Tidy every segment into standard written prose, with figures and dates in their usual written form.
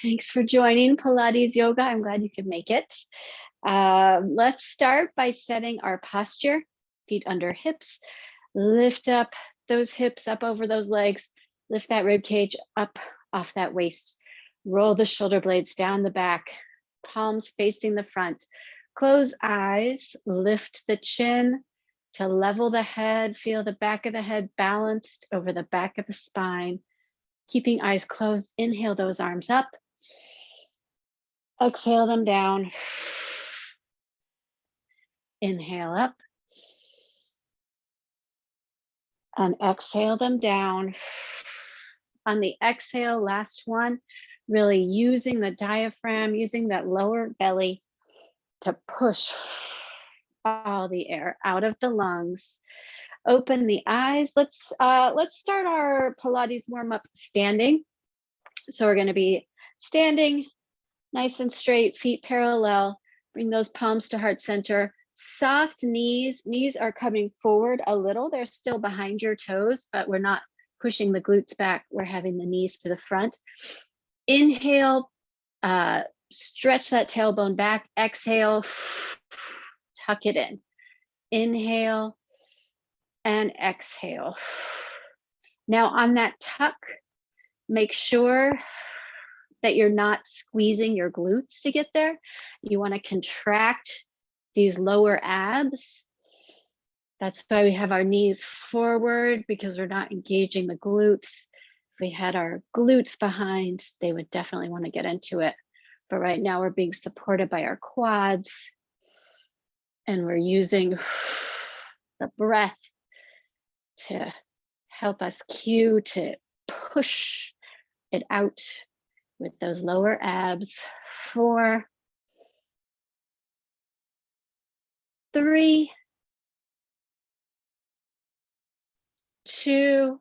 Thanks for joining Pilates Yoga. I'm glad you could make it. Let's start by setting our posture, feet under hips. Lift up those hips up over those legs. Lift that rib cage up off that waist. Roll the shoulder blades down the back, palms facing the front. Close eyes, lift the chin to level the head. Feel the back of the head balanced over the back of the spine. Keeping eyes closed, inhale those arms up. Exhale them down. Inhale up. And exhale them down. On the exhale, last one, really using the diaphragm, using that lower belly to push all the air out of the lungs. Open the eyes. Let's start our Pilates warm-up standing. So we're going to be standing nice and straight, feet parallel. Bring those palms to heart center. Soft knees. Knees are coming forward a little. They're still behind your toes, but we're not pushing the glutes back. We're having the knees to the front. Inhale, stretch that tailbone back. Exhale, tuck it in. Inhale and exhale. Now on that tuck, make sure that you're not squeezing your glutes to get there. You want to contract these lower abs. That's why we have our knees forward, because we're not engaging the glutes. If we had our glutes behind, they would definitely want to get into it. But right now we're being supported by our quads, and we're using the breath to help us cue to push it out with those lower abs. 4, 3, 2,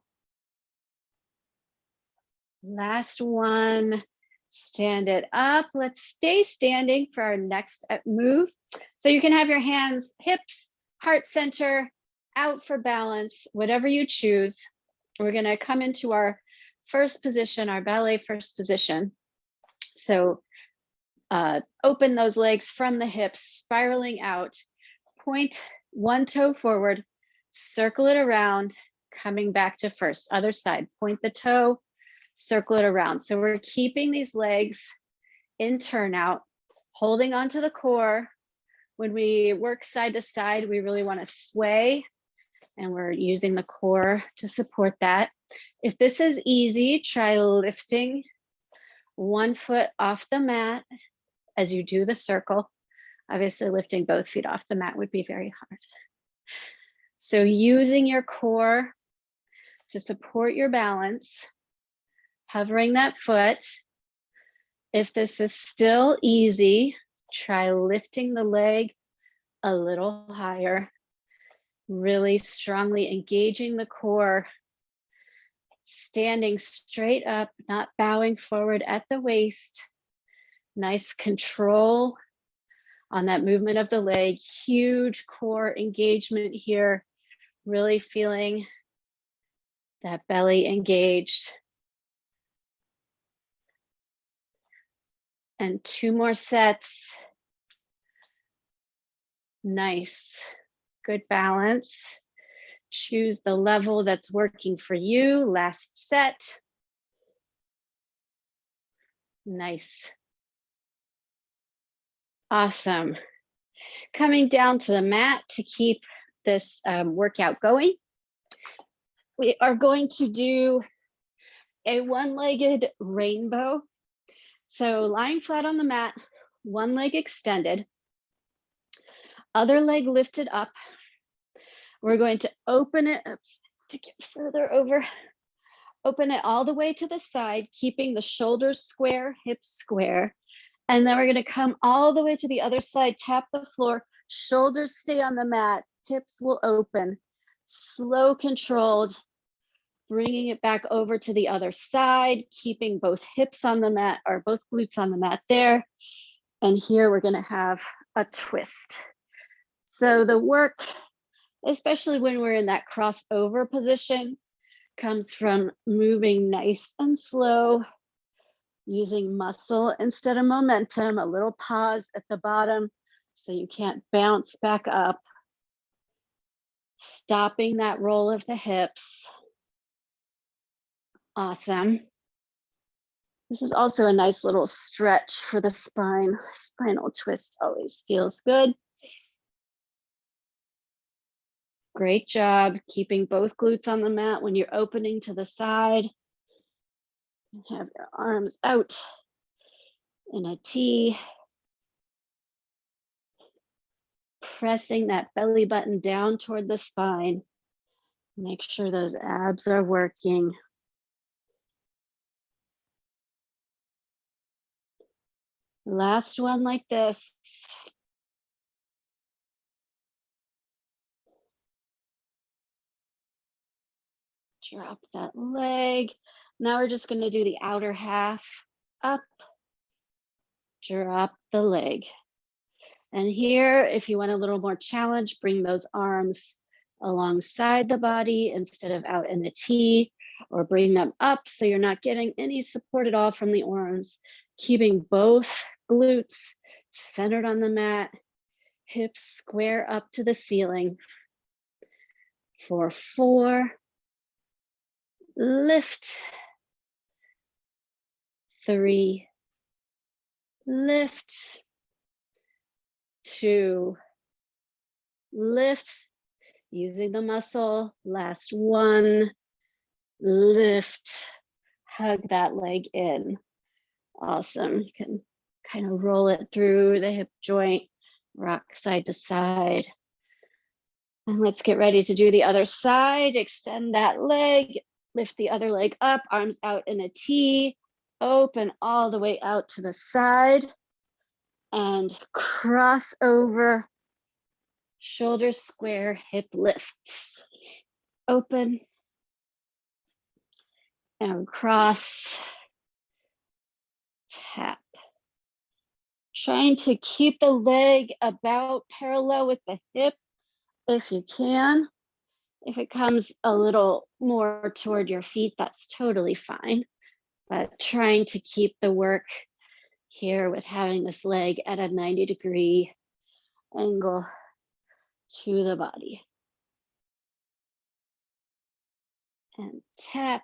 last one. Stand it up. Let's stay standing for our next move. So you can have your hands, hips, heart center, out for balance, whatever you choose. We're going to come into our first position, our ballet first position. So open those legs from the hips, spiraling out. Point one toe forward, circle it around, coming back to first. Other side, point the toe, circle it around. So we're keeping these legs in turnout, holding onto the core. When we work side to side, we really want to sway, and we're using the core to support that. If this is easy, try lifting one foot off the mat as you do the circle. Obviously, lifting both feet off the mat would be very hard. So using your core to support your balance, hovering that foot. If this is still easy, try lifting the leg a little higher, really strongly engaging the core, standing straight up, not bowing forward at the waist. Nice control on that movement of the leg. Huge core engagement here, really feeling that belly engaged. And 2 more sets. Nice, good balance. Choose the level that's working for you. Last set. Nice. Awesome. Coming down to the mat to keep this workout going. We are going to do a one-legged rainbow. So lying flat on the mat, one leg extended, other leg lifted up. We're going to open it up to get further over. Open it all the way to the side, keeping the shoulders square, hips square. And then we're going to come all the way to the other side, tap the floor, shoulders stay on the mat, hips will open. Slow, controlled, bringing it back over to the other side, keeping both hips on the mat or both glutes on the mat there. And here we're going to have a twist. So the work, especially when we're in that crossover position, comes from moving nice and slow using muscle instead of momentum, a little pause at the bottom so you can't bounce back up. Stopping that roll of the hips. Awesome. This is also a nice little stretch for the spine. Spinal twist always feels good. Great job keeping both glutes on the mat when you're opening to the side. Have your arms out in a T. Pressing that belly button down toward the spine. Make sure those abs are working. Last one like this. Drop that leg. Now we're just going to do the outer half. Up, drop the leg. And here, if you want a little more challenge, bring those arms alongside the body instead of out in the T, or bring them up so you're not getting any support at all from the arms. Keeping both glutes centered on the mat, hips square up to the ceiling. For 4, lift. 3, lift. 2, lift. Using the muscle. Last 1, lift. Hug that leg in. Awesome. You can kind of roll it through the hip joint, rock side to side. And let's get ready to do the other side. Extend that leg, lift the other leg up, arms out in a T, open all the way out to the side, and cross over, shoulders square, hip lifts. Open and cross, tap. Trying to keep the leg about parallel with the hip if you can. If it comes a little more toward your feet, that's totally fine. But trying to keep the work here with having this leg at a 90-degree angle to the body. And tap.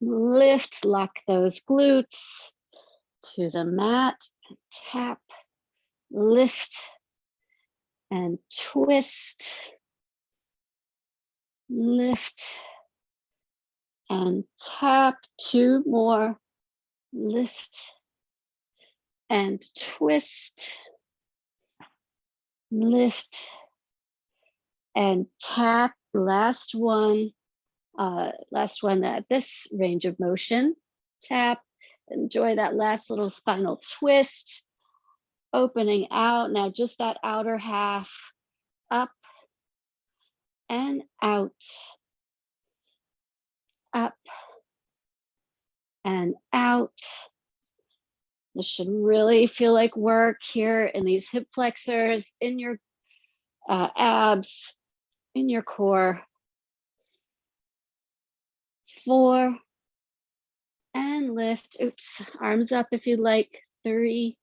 Lift, lock those glutes to the mat. And tap, lift, and twist. Lift and tap. 2 more. Lift and twist. Lift and tap. Last one at this range of motion. Tap. Enjoy that last little spinal twist. Opening out. Now just that outer half. Up and out. Up and out. This should really feel like work here in these hip flexors, in your abs, in your core. 4, and lift. Oops, arms up if you'd like. 3,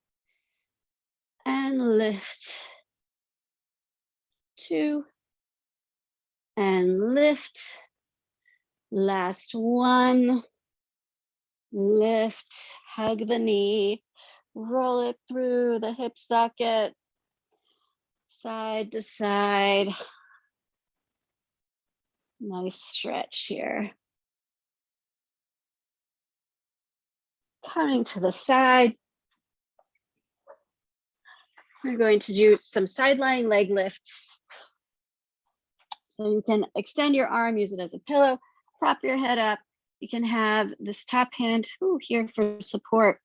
and lift. 2, and lift. Last 1. Lift, hug the knee, roll it through the hip socket, side to side. Nice stretch here. Coming to the side. We're going to do some side lying leg lifts. So you can extend your arm, use it as a pillow, prop your head up. You can have this top hand here for support.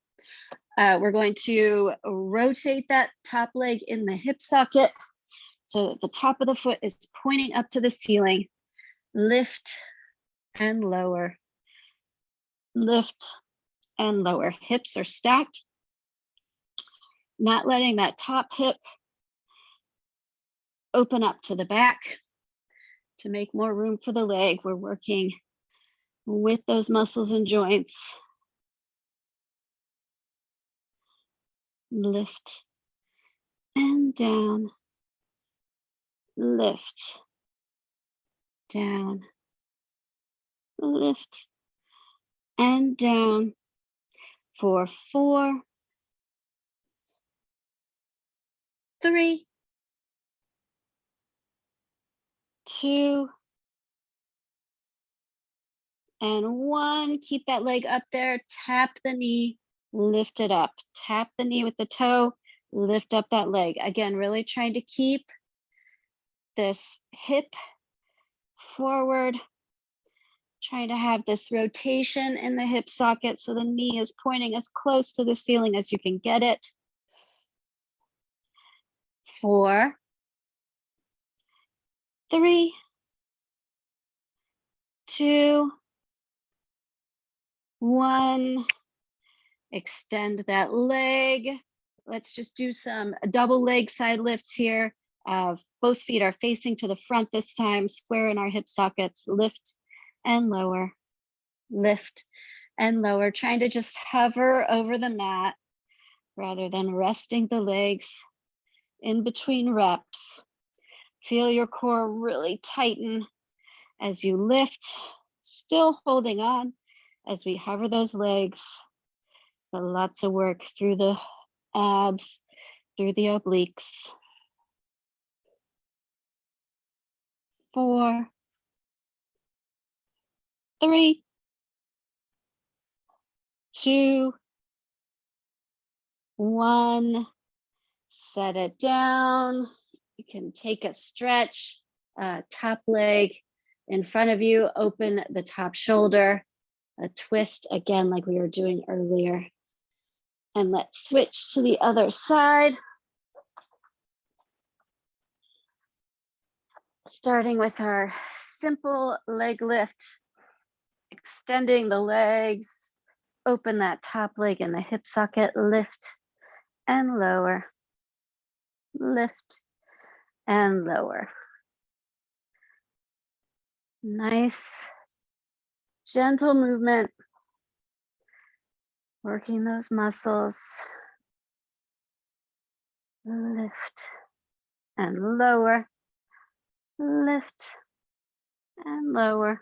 We're going to rotate that top leg in the hip socket so that the top of the foot is pointing up to the ceiling. Lift and lower. Lift and lower. Hips are stacked. Not letting that top hip open up to the back to make more room for the leg. We're working with those muscles and joints. Lift and down, lift, down, lift, and down for 4, 3, 2, and 1. Keep that leg up there, tap the knee, lift it up. Tap the knee with the toe, lift up that leg. Again, really trying to keep this hip forward, trying to have this rotation in the hip socket so the knee is pointing as close to the ceiling as you can get it. 4, 3, 2, 1. Extend that leg. Let's just do some double leg side lifts here. Both feet are facing to the front this time, square in our hip sockets. Lift and lower, lift and lower, trying to just hover over the mat rather than resting the legs in between reps. Feel your core really tighten as you lift, still holding on as we hover those legs. But lots of work through the abs, through the obliques. 4, 3, 2, 1. Set it down. You can take a stretch, top leg in front of you, open the top shoulder, a twist again like we were doing earlier. And let's switch to the other side. Starting with our simple leg lift, extending the legs, open that top leg in the hip socket, lift and lower, lift and lower. Nice, gentle movement, working those muscles. Lift and lower, lift and lower.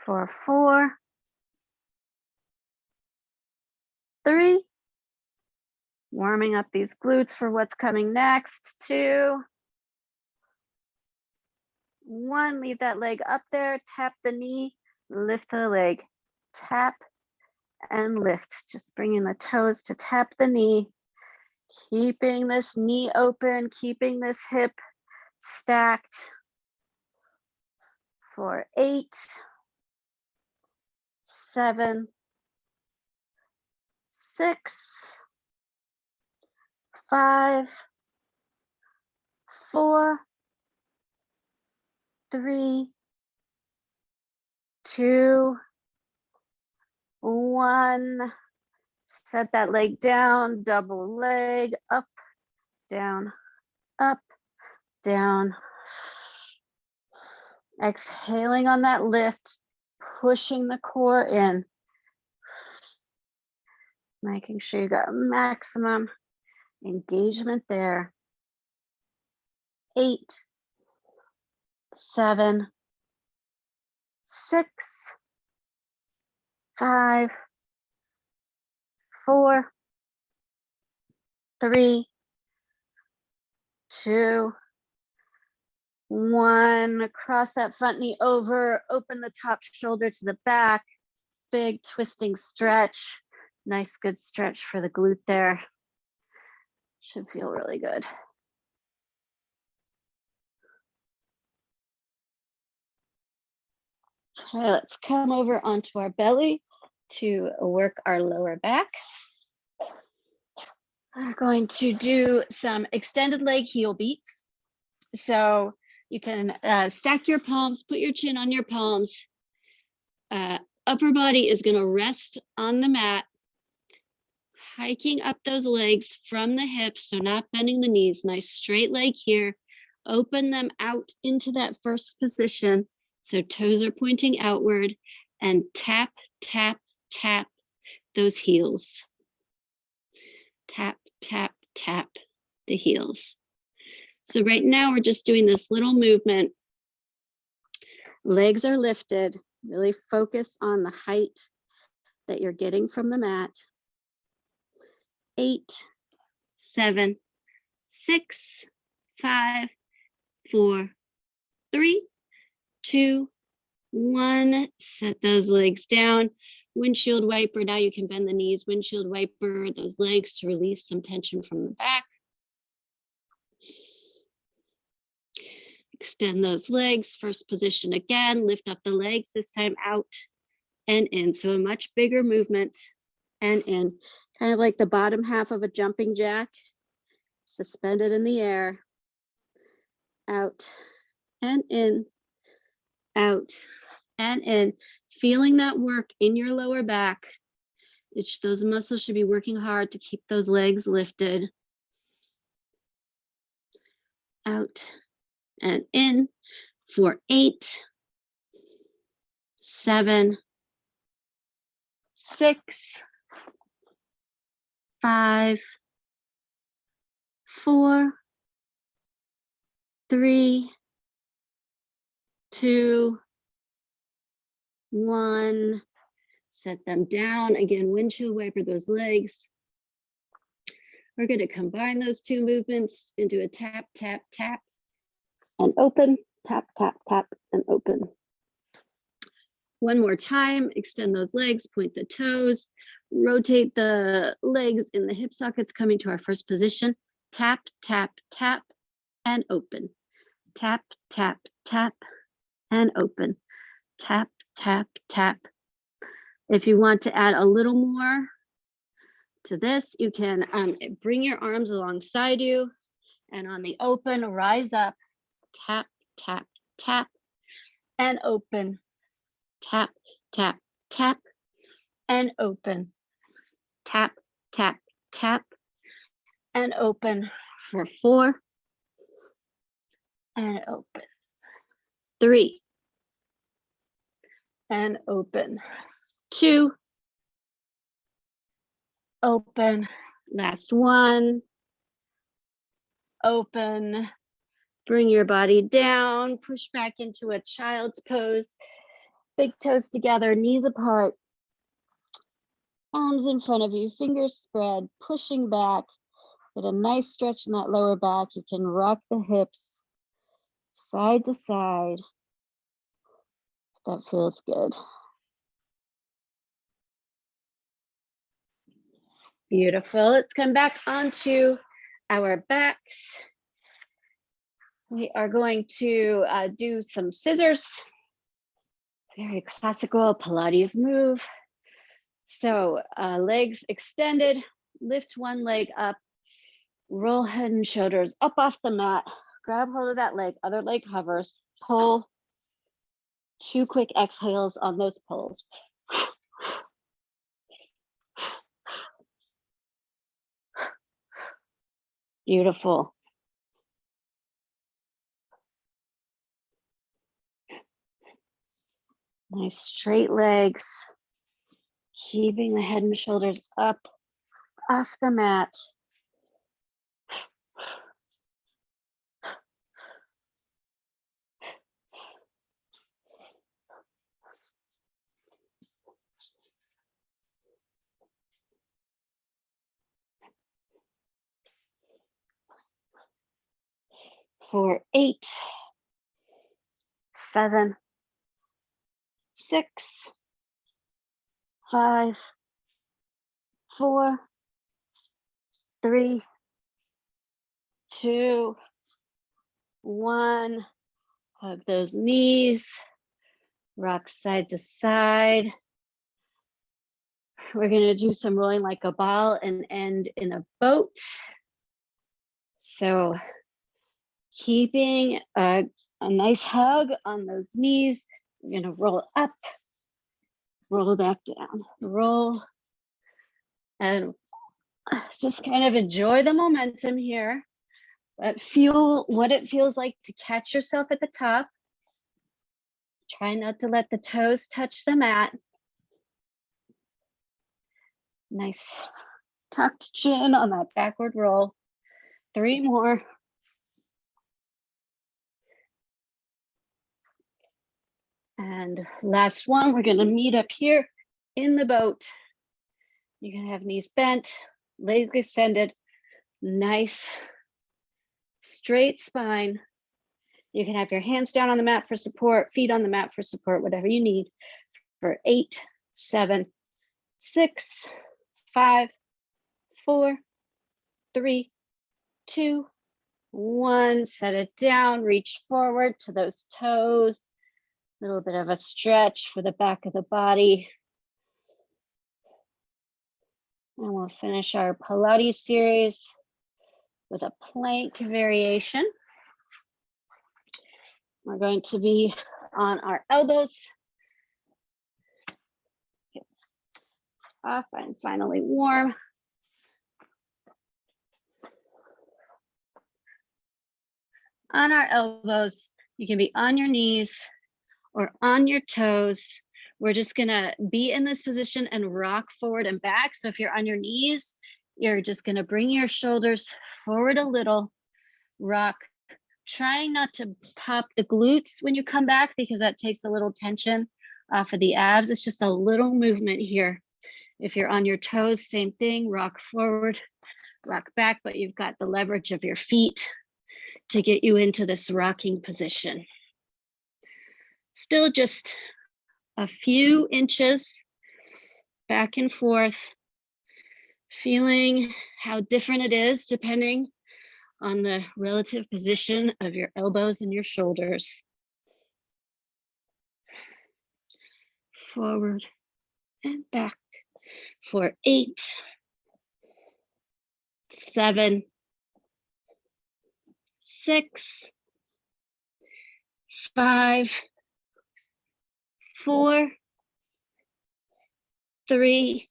For 4, 3, warming up these glutes for what's coming next. 2, 1, leave that leg up there, tap the knee, lift the leg, tap and lift. Just bringing the toes to tap the knee, keeping this knee open, keeping this hip stacked. For 8, 7, 6, 5, 4, 3, 2, 1. Set that leg down, double leg, up, down, up, down. Exhaling on that lift, pushing the core in. Making sure you got maximum engagement there. 8, 7, 6, 5, 4, 3, 2, 1. Cross that front knee over, open the top shoulder to the back. Big twisting stretch. Nice, good stretch for the glute there. Should feel really good. Okay, let's come over onto our belly to work our lower back. We're going to do some extended leg heel beats. So you can stack your palms, put your chin on your palms. Upper body is going to rest on the mat. hiking up those legs from the hips, so not bending the knees. Nice straight leg here. Open them out into that first position. So toes are pointing outward, and tap, tap, tap those heels. Tap, tap, tap the heels. So right now we're just doing this little movement. Legs are lifted. Really focus on the height that you're getting from the mat. 8, 7, 6, 5, 4, 3, 2, 1. Set those legs down. Windshield wiper. Now you can bend the knees. Windshield wiper those legs to release some tension from the back. Extend those legs. First position again. Lift up the legs, this time out and in. So a much bigger movement and in. Kind of like the bottom half of a jumping jack. Suspended in the air. Out and in. Out and in. Feeling that work in your lower back. Those muscles should be working hard to keep those legs lifted. Out and in for 8, 7, 6, 5, 4, 3, 2, 1. Set them down. Again, windshield wiper those legs. We're going to combine those two movements into a tap, tap, tap, and open. Tap, tap, tap, and open. One more time. Extend those legs, point the toes, rotate the legs in the hip sockets, coming to our first position. Tap, tap, tap, and open. Tap, tap, tap, and open. Tap, tap, tap. If you want to add a little more to this, you can bring your arms alongside you, and on the open, rise up, tap, tap, tap, and open. Tap, tap, tap, and open. Tap, tap, tap, and open for 4, and open. 3, and open. 2, open. Last one. Open. Bring your body down. Push back into a child's pose. Big toes together, knees apart. Arms in front of you, fingers spread, pushing back. Get a nice stretch in that lower back. You can rock the hips side to side. That feels good. Beautiful. Let's come back onto our backs. We are going to do some scissors. Very classical Pilates move. So legs extended, lift one leg up, roll head and shoulders up off the mat, grab hold of that leg, other leg hovers, pull. 2 quick exhales on those pulls. Beautiful. Nice straight legs. Keeping the head and shoulders up off the mat. For 8, 7, 6, 5, 4, 3, 2, 1. Hug those knees. Rock side to side. We're going to do some rolling like a ball and end in a boat. So keeping a nice hug on those knees. We're going to roll up, roll back down, roll, and Just kind of enjoy the momentum here. But feel what it feels like to catch yourself at the top. Try not to let the toes touch the mat. Nice tucked chin on that backward roll. 3 more. And last one, we're gonna meet up here in the boat. You can have knees bent, legs extended, nice straight spine. You can have your hands down on the mat for support, feet on the mat for support, whatever you need. For 8, 7, 6, 5, 4, 3, 2, 1. Set it down, reach forward to those toes. A little bit of a stretch for the back of the body. And we'll finish our Pilates series with a plank variation. We're going to be on our elbows. Get off and finally warm. On our elbows, you can be on your knees or on your toes. We're just gonna be in this position and rock forward and back. So if you're on your knees, you're just gonna bring your shoulders forward a little, rock, trying not to pop the glutes when you come back because that takes a little tension off of the abs. It's just a little movement here. If you're on your toes, same thing, rock forward, rock back, but you've got the leverage of your feet to get you into this rocking position. Still just a few inches back and forth, feeling how different it is depending on the relative position of your elbows and your shoulders. Forward and back for 8, 7, 6, 5, 4, 3,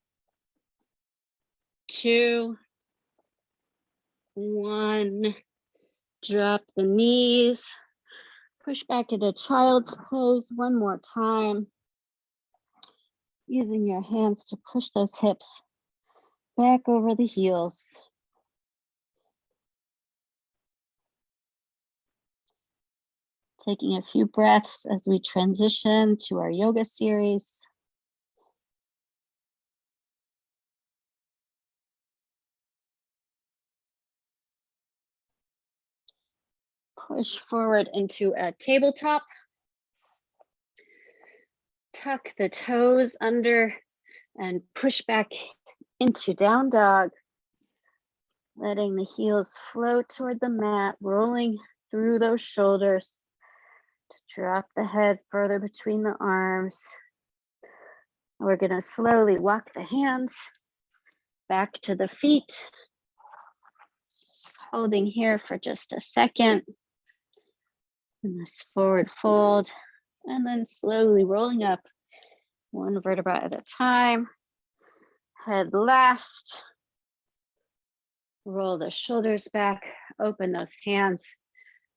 2, 1. Drop the knees. Push back into child's pose one more time. Using your hands to push those hips back over the heels. Taking a few breaths as we transition to our yoga series. Push forward into a tabletop. Tuck the toes under and push back into down dog. Letting the heels float toward the mat, rolling through those shoulders to drop the head further between the arms. We're going to slowly walk the hands back to the feet. Holding here for just a second. And this forward fold. And then slowly rolling up one vertebra at a time. Head last. Roll the shoulders back. Open those hands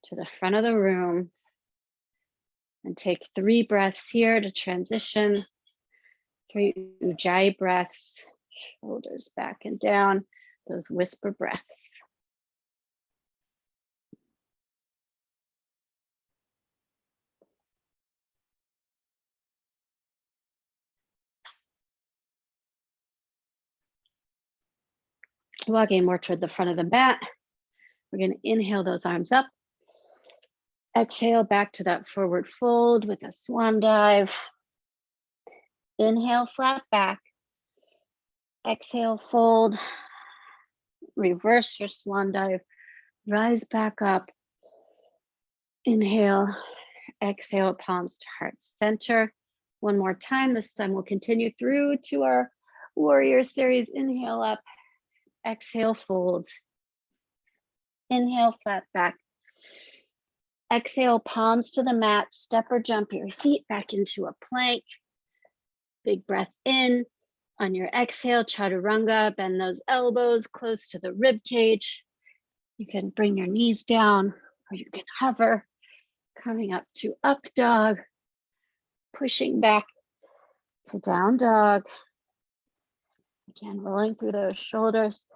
to the front of the room. And take 3 breaths here to transition. 3 Ujjayi breaths. Shoulders back and down. Those whisper breaths. Walking more toward the front of the mat. We're going to inhale those arms up. Exhale back to that forward fold with a swan dive. Inhale, flat back. Exhale, fold. Reverse your swan dive. Rise back up. Inhale, exhale, palms to heart center. One more time. This time we'll continue through to our warrior series. Inhale up. Exhale, fold. Inhale, flat back. Exhale, palms to the mat. Step or jump your feet back into a plank. Big breath in. On your exhale, chaturanga, bend those elbows close to the rib cage. You can bring your knees down or you can hover, coming up to up dog, pushing back to down dog. Again, rolling through those shoulders.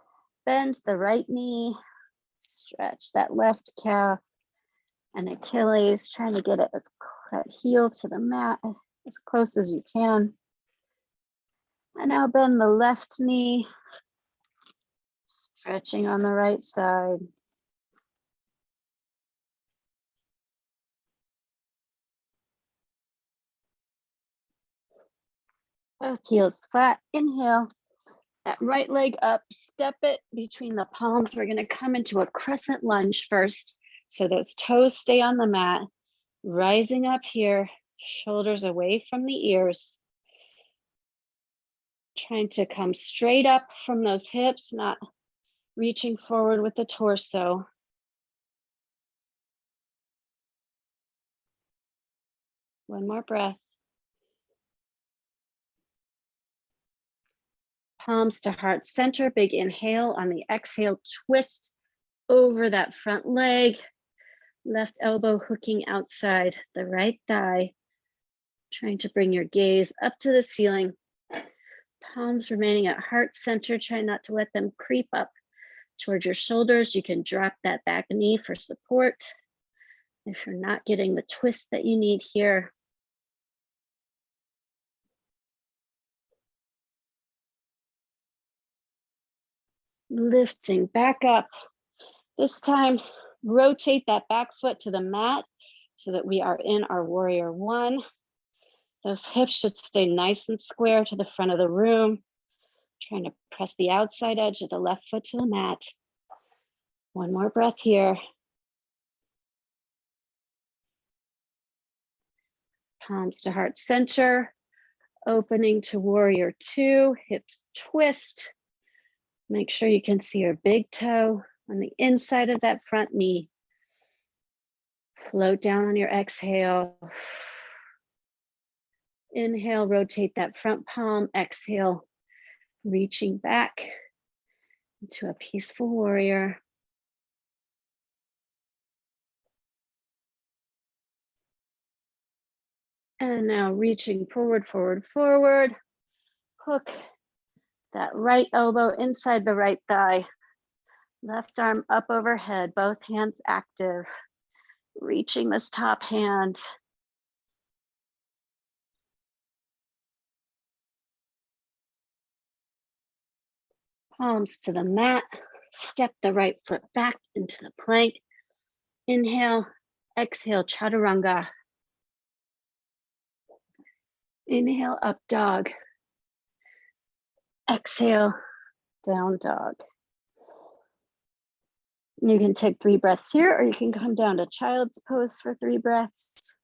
Bend the right knee, stretch that left calf and Achilles, trying to get it as that heel to the mat as close as you can. And now bend the left knee, stretching on the right side. Both heels flat. Inhale. That right leg up, step it between the palms. We're going to come into a crescent lunge first. So those toes stay on the mat. Rising up here, shoulders away from the ears. Trying to come straight up from those hips, not reaching forward with the torso. One more breath. Palms to heart center, big inhale. On the exhale, twist over that front leg. Left elbow hooking outside the right thigh. Trying to bring your gaze up to the ceiling. Palms remaining at heart center. Try not to let them creep up towards your shoulders. You can drop that back knee for support if you're not getting the twist that you need here. Lifting back up. This time, rotate that back foot to the mat so that we are in our warrior one. Those hips should stay nice and square to the front of the room. Trying to press the outside edge of the left foot to the mat. One more breath here. Palms to heart center, opening to warrior two, hips twist. Make sure you can see your big toe on the inside of that front knee. Float down on your exhale. Inhale, rotate that front palm. Exhale, reaching back into a peaceful warrior. And now reaching forward, forward, forward. Hook that right elbow inside the right thigh. Left arm up overhead, both hands active. Reaching this top hand. Palms to the mat. Step the right foot back into the plank. Inhale, exhale, chaturanga. Inhale, up dog. Exhale, down dog. You can take 3 breaths here, or you can come down to child's pose for 3 breaths.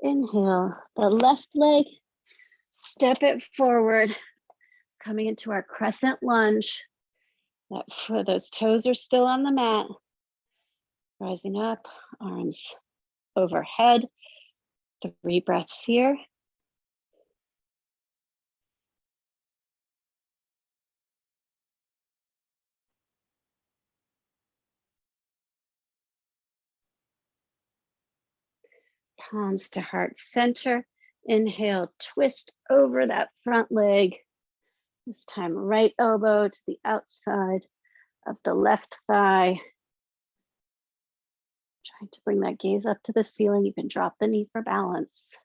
Inhale, the left leg, step it forward, coming into our crescent lunge. Those toes are still on the mat. Rising up, arms overhead. 3 breaths here. Palms to heart center. Inhale, twist over that front leg. This time, right elbow to the outside of the left thigh. Trying to bring that gaze up to the ceiling. You can drop the knee for balance.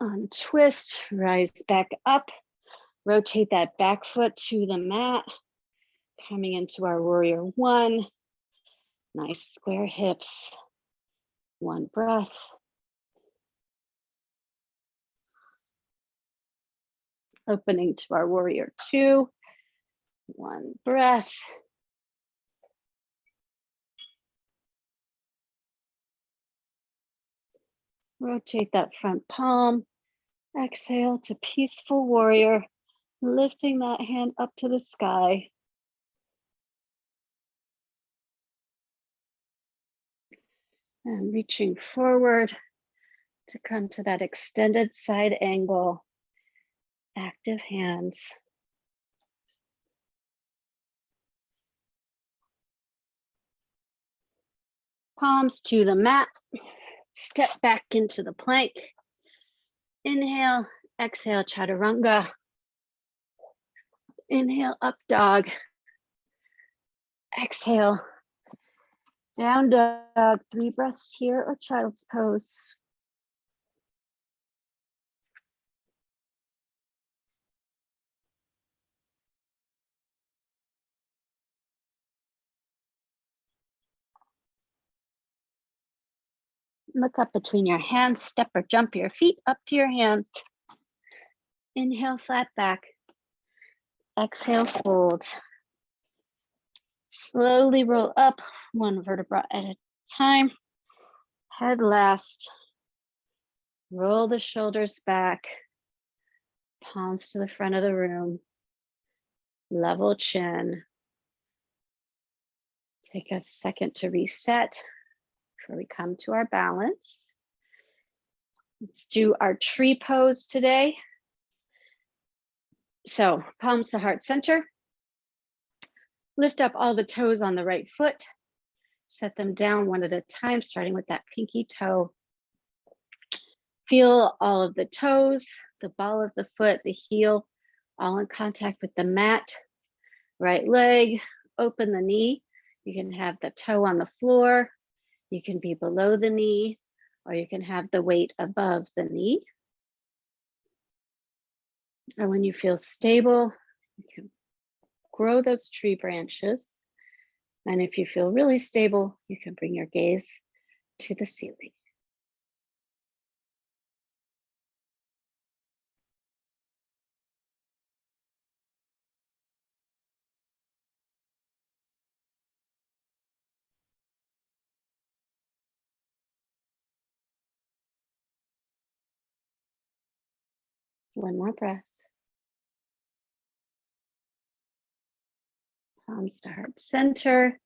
Untwist, rise back up. Rotate that back foot to the mat. Coming into our warrior one. Nice square hips. 1 breath. Opening to our warrior two. One breath. Rotate that front palm. Exhale to peaceful warrior, lifting that hand up to the sky. And reaching forward to come to that extended side angle. Active hands. Palms to the mat. Step back into the plank. Inhale, exhale, chaturanga. Inhale, up dog. Exhale, down dog. 3 breaths here or child's pose. Look up between your hands, step or jump your feet up to your hands. Inhale, flat back. Exhale, fold. Slowly roll up, 1 vertebra at a time. Head last. Roll the shoulders back. Palms to the front of the room. Level chin. Take a second to reset before we come to our balance. Let's do our tree pose today. So palms to heart center. Lift up all the toes on the right foot. Set them down 1 at a time, starting with that pinky toe. Feel all of the toes, the ball of the foot, the heel, all in contact with the mat. Right leg, open the knee. You can have the toe on the floor. You can be below the knee, or you can have the weight above the knee. And when you feel stable, you can grow those tree branches. And if you feel really stable, you can bring your gaze to the ceiling. One more breath. Palms to heart center.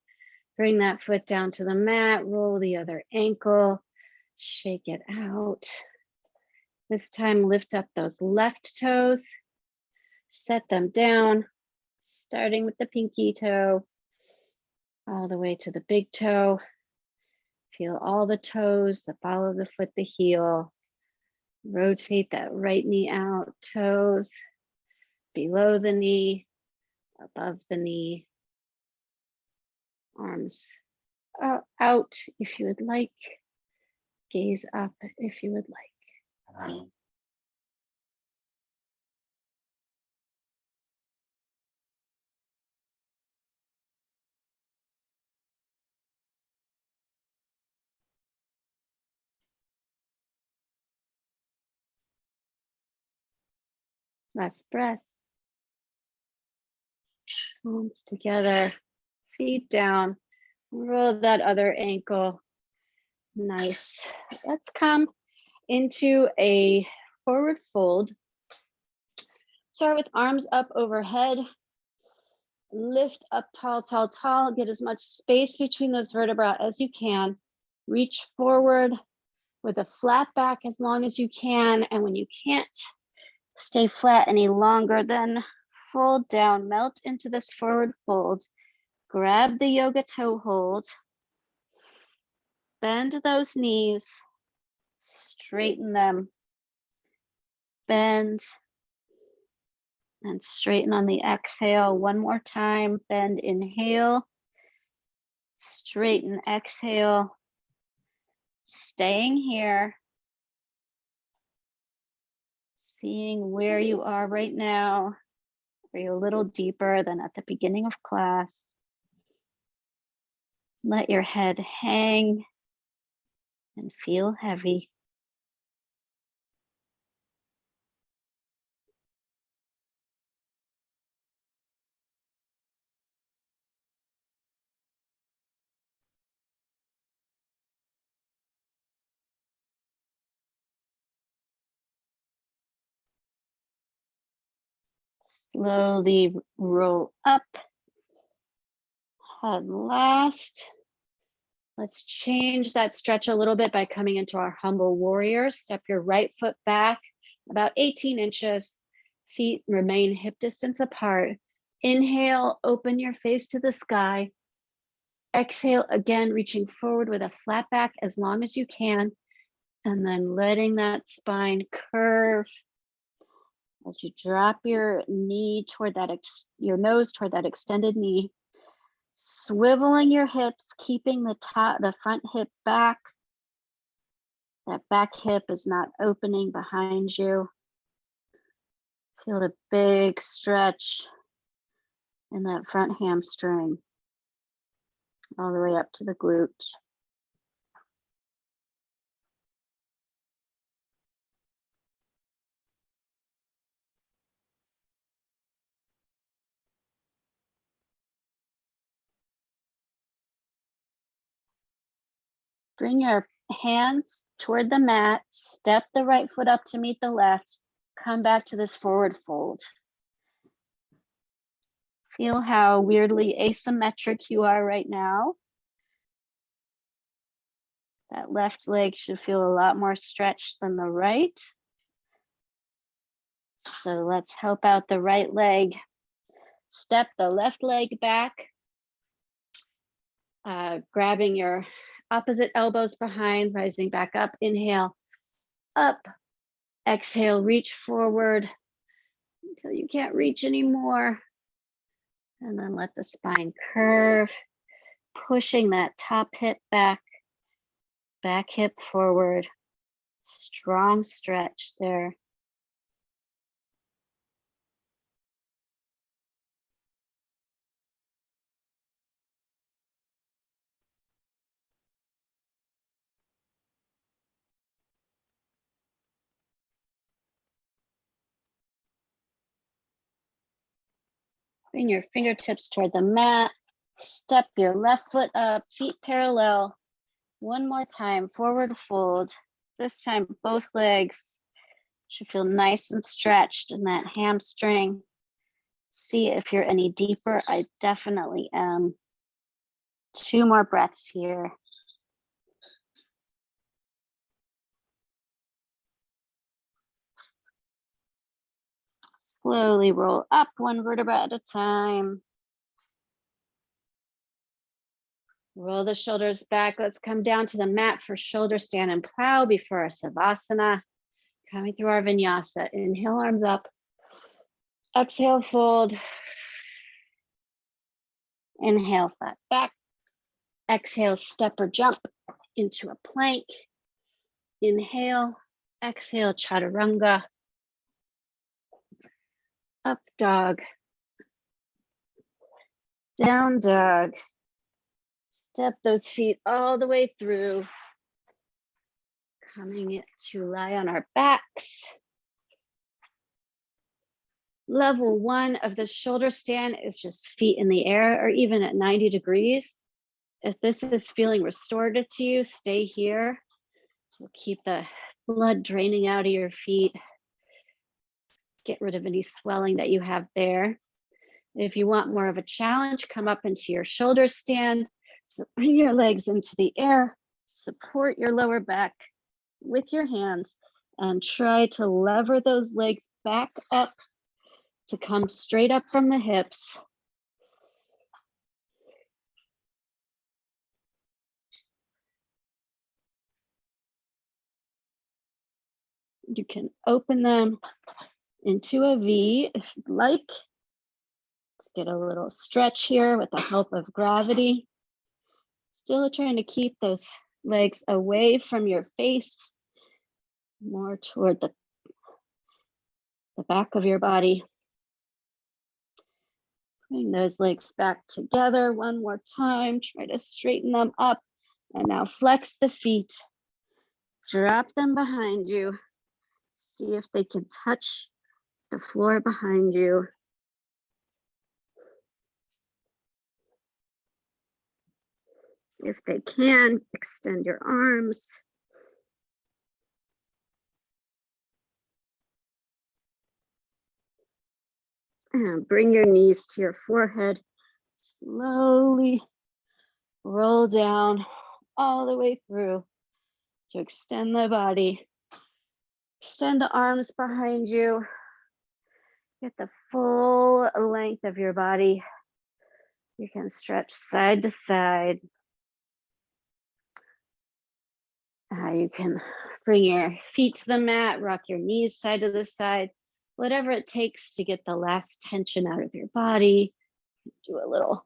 Bring that foot down to the mat. Roll the other ankle. Shake it out. This time, lift up those left toes. Set them down, starting with the pinky toe, all the way to the big toe. Feel all the toes, the ball of the foot, the heel. Rotate that right knee out, toes below the knee, above the knee. Arms out if you would like. Gaze up if you would like. Last breath. Palms together, feet down. Roll that other ankle. Nice. Let's come into a forward fold. Start with arms up overhead. Lift up tall, tall, tall. Get as much space between those vertebrae as you can. Reach forward with a flat back as long as you can. And when you can't stay flat any longer, then fold down, melt into this forward fold. Grab the yoga toe hold. Bend those knees. Straighten them. Bend and straighten on the exhale. One more time. Bend, inhale. Straighten, exhale. Staying here. Seeing where you are right now. Are you a little deeper than at the beginning of class? Let your head hang and feel heavy. Slowly roll up, head last. Let's change that stretch a little bit by coming into our humble warrior. Step your right foot back about 18 inches. Feet remain hip distance apart. Inhale, open your face to the sky. Exhale, again, reaching forward with a flat back as long as you can. And then letting that spine curve as you drop your knee toward that, your nose toward that extended knee. Swiveling your hips, keeping the front hip back. That back hip is not opening behind you. Feel the big stretch in that front hamstring, all the way up to the glute. Bring your hands toward the mat, step the right foot up to meet the left, come back to this forward fold. Feel how weirdly asymmetric you are right now. That left leg should feel a lot more stretched than the right. So let's help out the right leg. Step the left leg back, grabbing your opposite elbows behind, rising back up. Inhale, up. Exhale, reach forward until you can't reach anymore. And then let the spine curve, pushing that top hip back, back hip forward. Strong stretch there. Bring your fingertips toward the mat. Step your left foot up, feet parallel. One more time, forward fold. This time, both legs should feel nice and stretched in that hamstring. See if you're any deeper. I definitely am. 2 more breaths here. Slowly roll up 1 vertebra at a time. Roll the shoulders back. Let's come down to the mat for shoulder stand and plow before our savasana. Coming through our vinyasa. Inhale, arms up. Exhale, fold. Inhale, flat back. Exhale, step or jump into a plank. Inhale, exhale, chaturanga. Up dog. Down dog. Step those feet all the way through. Coming to lie on our backs. Level 1 of the shoulder stand is just feet in the air or even at 90 degrees. If this is feeling restorative to you, stay here. We'll keep the blood draining out of your feet. Get rid of any swelling that you have there. If you want more of a challenge, come up into your shoulder stand. So bring your legs into the air, support your lower back with your hands, and try to lever those legs back up to come straight up from the hips. You can open them into a V if you'd like to get a little stretch here with the help of gravity. Still trying to keep those legs away from your face, more toward the back of your body. Bring those legs back together 1 more time. Try to straighten them up. And now flex the feet. Drop them behind you. See if they can touch the floor behind you. If they can, extend your arms. And bring your knees to your forehead. Slowly roll down all the way through to extend the body. Extend the arms behind you. Get the full length of your body. You can stretch side to side. You can bring your feet to the mat, rock your knees side to the side, whatever it takes to get the last tension out of your body. Do a little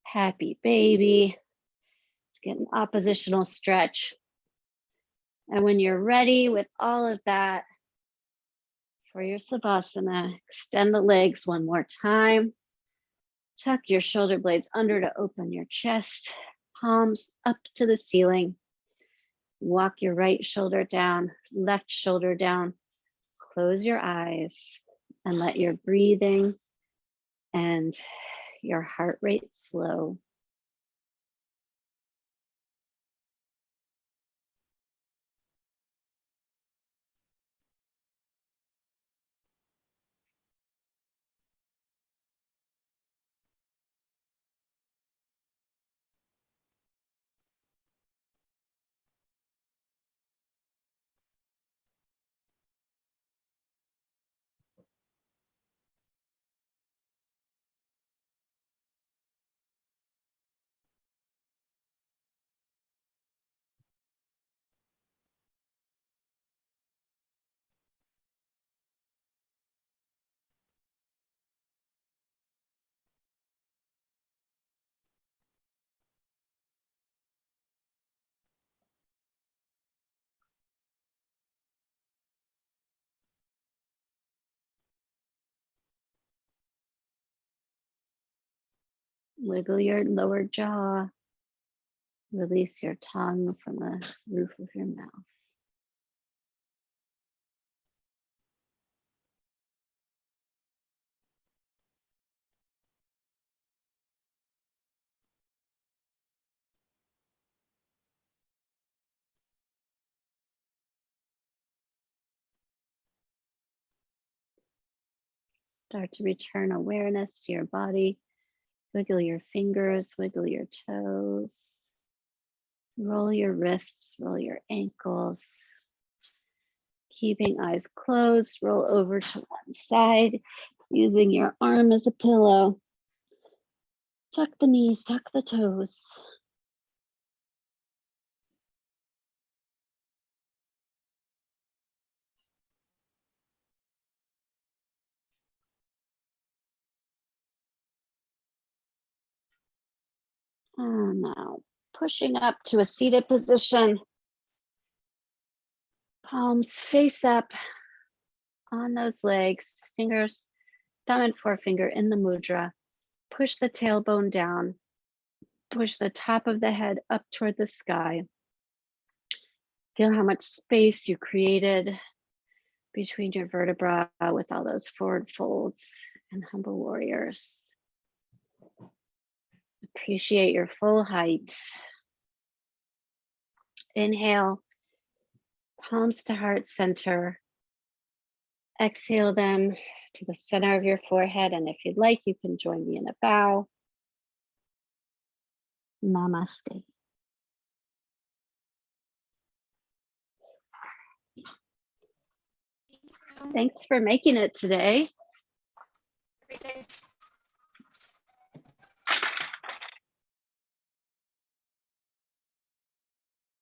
happy baby. Let's get an oppositional stretch. And when you're ready with all of that for your Savasana, extend the legs one more time. Tuck your shoulder blades under to open your chest, palms up to the ceiling. Walk your right shoulder down, left shoulder down. Close your eyes and let your breathing and your heart rate slow. Wiggle your lower jaw. Release your tongue from the roof of your mouth. Start to return awareness to your body. Wiggle your fingers, wiggle your toes. Roll your wrists, roll your ankles. Keeping eyes closed, roll over to one side, using your arm as a pillow. Tuck the knees, tuck the toes. And now pushing up to a seated position. Palms face up on those legs, fingers, thumb and forefinger in the mudra. Push the tailbone down. Push the top of the head up toward the sky. Feel how much space you created between your vertebrae with all those forward folds and humble warriors. Appreciate your full height. Inhale, palms to heart center. Exhale them to the center of your forehead. And if you'd like, you can join me in a bow. Namaste. Thanks for making it today.